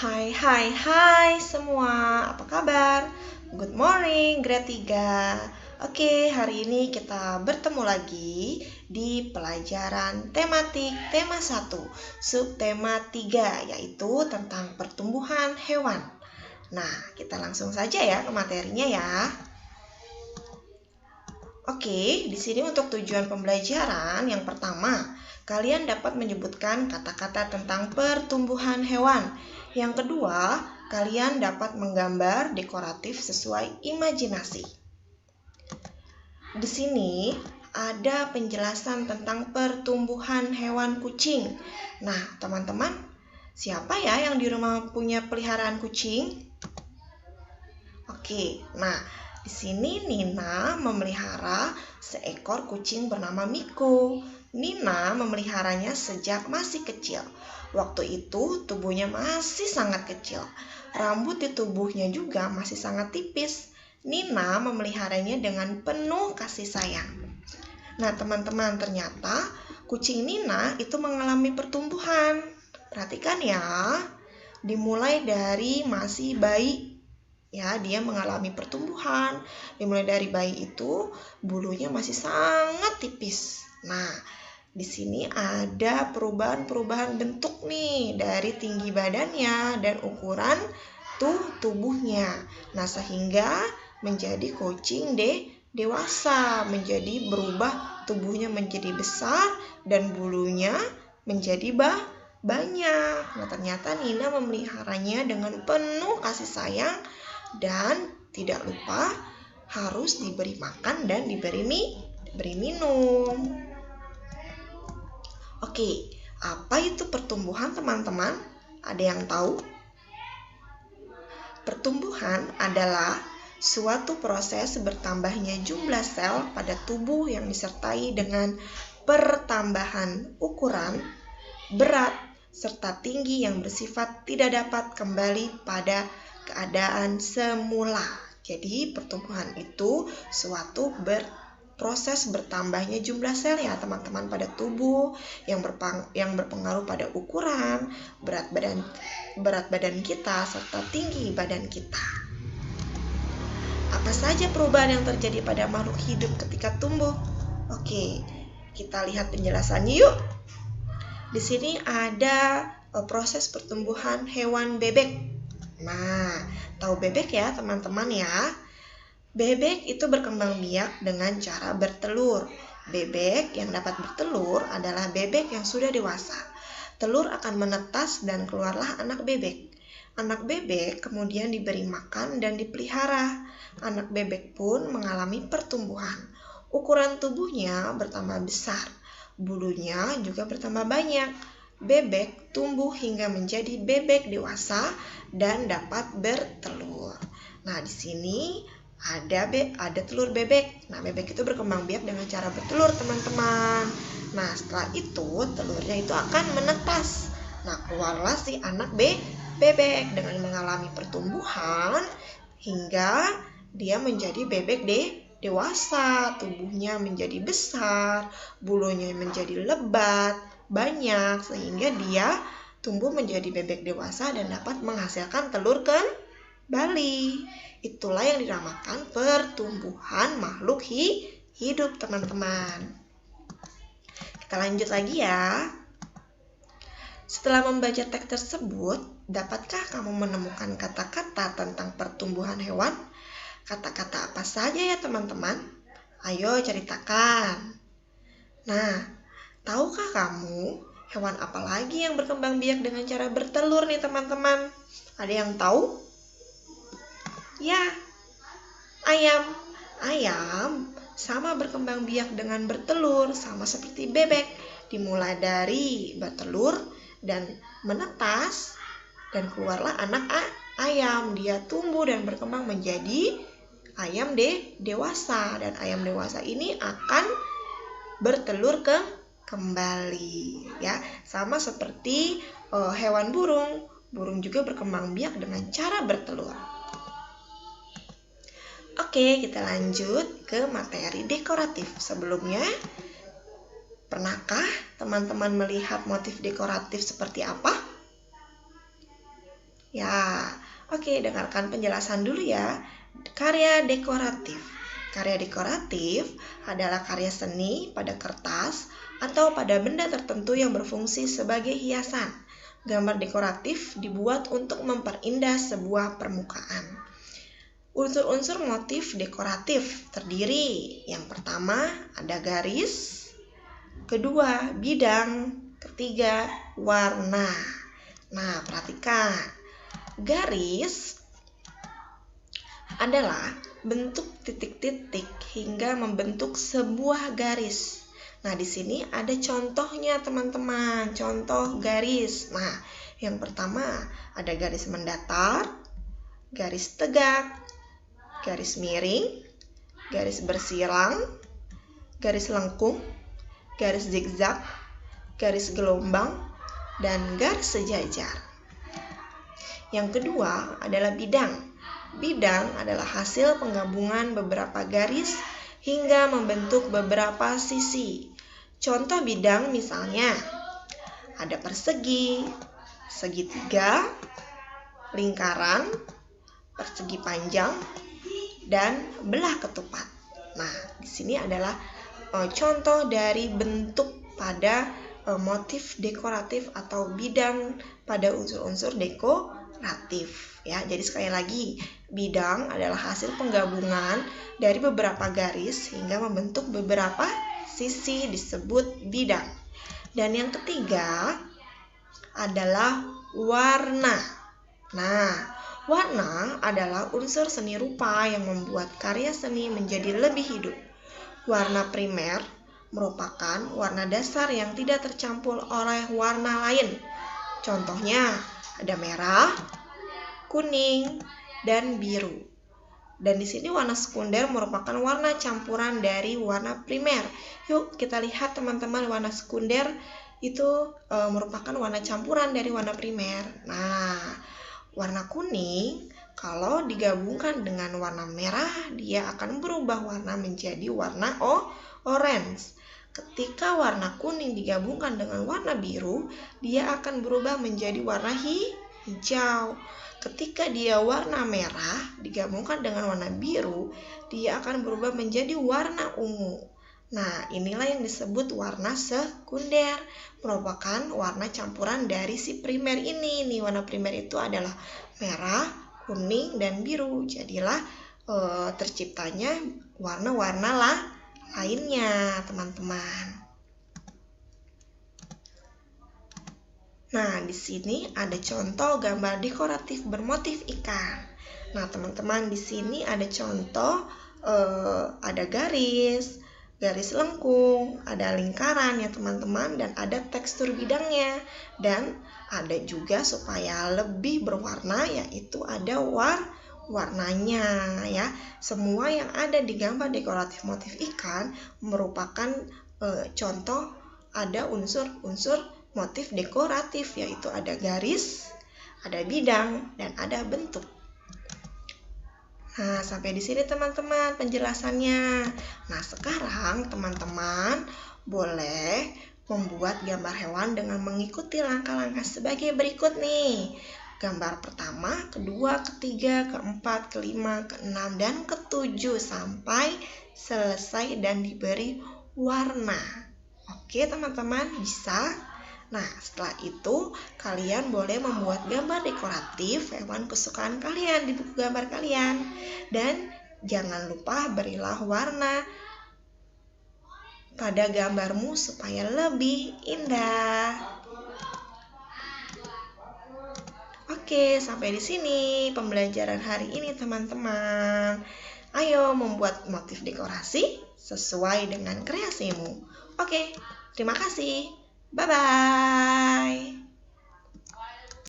Hai semua, apa kabar? Good morning, grade 3. Oke, hari ini kita bertemu lagi di pelajaran tematik tema 1, subtema 3, yaitu tentang pertumbuhan hewan. Nah, kita langsung saja ya ke materinya ya. Oke, di sini untuk tujuan pembelajaran yang pertama, kalian dapat menyebutkan kata-kata tentang pertumbuhan hewan. Yang kedua, kalian dapat menggambar dekoratif sesuai imajinasi. Di sini ada penjelasan tentang pertumbuhan hewan kucing. Nah, teman-teman, siapa ya yang di rumah punya peliharaan kucing? Oke, nah di sini Nina memelihara seekor kucing bernama Miko. Nina memeliharanya sejak masih kecil. Waktu itu tubuhnya masih sangat kecil. Rambut di tubuhnya juga masih sangat tipis. Nina memeliharanya dengan penuh kasih sayang. Nah teman-teman, ternyata kucing Nina itu mengalami pertumbuhan. Perhatikan ya, dimulai dari masih bayi. Ya, dia mengalami pertumbuhan. Dimulai dari bayi itu bulunya masih sangat tipis. Nah, di sini ada perubahan bentuk nih dari tinggi badannya dan ukuran tubuhnya. Nah, sehingga menjadi kucing dewasa, menjadi berubah tubuhnya menjadi besar dan bulunya menjadi banyak. Nah, ternyata Nina memeliharanya dengan penuh kasih sayang dan tidak lupa harus diberi makan dan diberi minum. Oke, apa itu pertumbuhan teman-teman? Ada yang tahu? Pertumbuhan adalah suatu proses bertambahnya jumlah sel pada tubuh yang disertai dengan pertambahan ukuran, berat, serta tinggi yang bersifat tidak dapat kembali pada keadaan semula. Jadi pertumbuhan itu suatu proses bertambahnya jumlah sel ya teman-teman pada tubuh yang berpengaruh pada ukuran, berat badan kita serta tinggi badan kita. Apa saja perubahan yang terjadi pada makhluk hidup ketika tumbuh? Oke, kita lihat penjelasannya yuk. Di sini ada proses pertumbuhan hewan bebek. Nah, tahu bebek ya teman-teman ya? Bebek itu berkembang biak dengan cara bertelur. Bebek yang dapat bertelur adalah bebek yang sudah dewasa. Telur akan menetas dan keluarlah anak bebek. Anak bebek kemudian diberi makan dan dipelihara. Anak bebek pun mengalami pertumbuhan. Ukuran tubuhnya bertambah besar. Bulunya juga bertambah banyak. Bebek tumbuh hingga menjadi bebek dewasa dan dapat bertelur. Nah, di sini ada telur bebek. Nah, bebek itu berkembang biak dengan cara bertelur, teman-teman. Nah, setelah itu telurnya itu akan menetas. Nah, keluarlah si anak bebek dengan mengalami pertumbuhan hingga dia menjadi bebek dewasa, tubuhnya menjadi besar, bulunya menjadi lebat, banyak, sehingga dia tumbuh menjadi bebek dewasa dan dapat menghasilkan telur kembali. Itulah yang dinamakan pertumbuhan makhluk hidup, teman-teman. Kita lanjut lagi ya. Setelah membaca teks tersebut, dapatkah kamu menemukan kata-kata tentang pertumbuhan hewan? Kata-kata apa saja ya teman-teman? Ayo ceritakan. Nah, tahukah kamu hewan apa lagi yang berkembang biak dengan cara bertelur nih teman-teman? Ada yang tahu? Ya, ayam. Ayam sama berkembang biak dengan bertelur, sama seperti bebek. Dimulai dari bertelur dan menetas dan keluarlah anak ayam. Dia tumbuh dan berkembang menjadi ayam dewasa, dan ayam dewasa ini akan bertelur kembali ya, sama seperti hewan burung juga berkembang biak dengan cara bertelur. Oke, kita lanjut ke materi dekoratif. Sebelumnya, pernahkah teman-teman melihat motif dekoratif seperti apa? Ya, oke, dengarkan penjelasan dulu ya. Karya dekoratif. Karya dekoratif adalah karya seni pada kertas atau pada benda tertentu yang berfungsi sebagai hiasan. Gambar dekoratif dibuat untuk memperindah sebuah permukaan. Unsur-unsur motif dekoratif terdiri, yang pertama ada garis, kedua bidang, ketiga warna. Nah, perhatikan. Garis adalah bentuk titik-titik hingga membentuk sebuah garis. Nah, di sini ada contohnya teman-teman, contoh garis. Nah, yang pertama ada garis mendatar, garis tegak, garis miring, garis bersilang, garis lengkung, garis zigzag, garis gelombang, dan garis sejajar. Yang kedua adalah bidang. Bidang adalah hasil penggabungan beberapa garis hingga membentuk beberapa sisi. Contoh bidang misalnya ada persegi, segitiga, lingkaran, persegi panjang, dan belah ketupat. Nah, di sini adalah contoh dari bentuk pada motif dekoratif atau bidang pada unsur-unsur dekoratif. Ya, jadi sekali lagi, bidang adalah hasil penggabungan dari beberapa garis hingga membentuk beberapa sisi disebut bidang. Dan yang ketiga adalah warna. Nah, warna adalah unsur seni rupa yang membuat karya seni menjadi lebih hidup. Warna primer merupakan warna dasar yang tidak tercampur oleh warna lain. Contohnya ada merah, kuning, dan biru. Dan di sini warna sekunder merupakan warna campuran dari warna primer. Yuk kita lihat teman-teman, warna sekunder itu merupakan warna campuran dari warna primer. Nah, warna kuning kalau digabungkan dengan warna merah, dia akan berubah warna menjadi warna orange. Ketika warna kuning digabungkan dengan warna biru, dia akan berubah menjadi warna hijau. Ketika dia warna merah digabungkan dengan warna biru, dia akan berubah menjadi warna ungu. Nah, inilah yang disebut warna sekunder, merupakan warna campuran dari si primer ini. Nih, warna primer itu adalah merah, kuning, dan biru. Jadilah terciptanya warna-warna lainnya, teman-teman. Nah, di sini ada contoh gambar dekoratif bermotif ikan. Nah, teman-teman, di sini ada contoh ada garis lengkung, ada lingkaran ya teman-teman, dan ada tekstur bidangnya. Dan ada juga supaya lebih berwarna, yaitu ada warnanya ya. Semua yang ada di gambar dekoratif motif ikan merupakan contoh ada unsur-unsur motif dekoratif, yaitu ada garis, ada bidang, dan ada bentuk. Nah, sampai di sini teman-teman penjelasannya. Nah, sekarang teman-teman boleh membuat gambar hewan dengan mengikuti langkah-langkah sebagai berikut nih. Gambar pertama, kedua, ketiga, keempat, kelima, keenam, dan ketujuh sampai selesai dan diberi warna. Oke teman-teman, bisa? Nah, setelah itu kalian boleh membuat gambar dekoratif hewan kesukaan kalian di buku gambar kalian. Dan jangan lupa berilah warna pada gambarmu supaya lebih indah. Oke, sampai di sini pembelajaran hari ini teman-teman. Ayo membuat motif dekorasi sesuai dengan kreasimu. Oke, terima kasih. Bye-bye.